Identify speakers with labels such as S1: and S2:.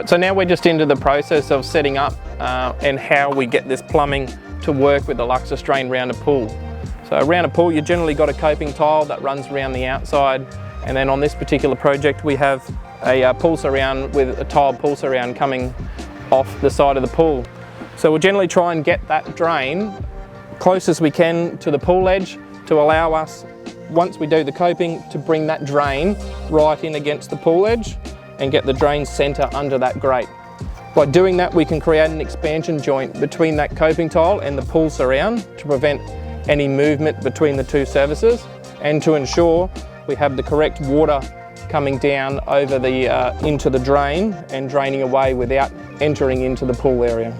S1: So now we're just into the process of setting up and how we get this plumbing to work with the Luxus drain round a pool. So around a pool, you generally got a coping tile that runs around the outside, and then on this particular project we have a pool surround with a tiled pool surround coming off the side of the pool. So we'll generally try and get that drain close as we can to the pool edge to allow us, once we do the coping, to bring that drain right in against the pool edge and get the drain centre under that grate. By doing that, we can create an expansion joint between that coping tile and the pool surround to prevent any movement between the two surfaces and to ensure we have the correct water coming down over the into the drain and draining away without entering into the pool area.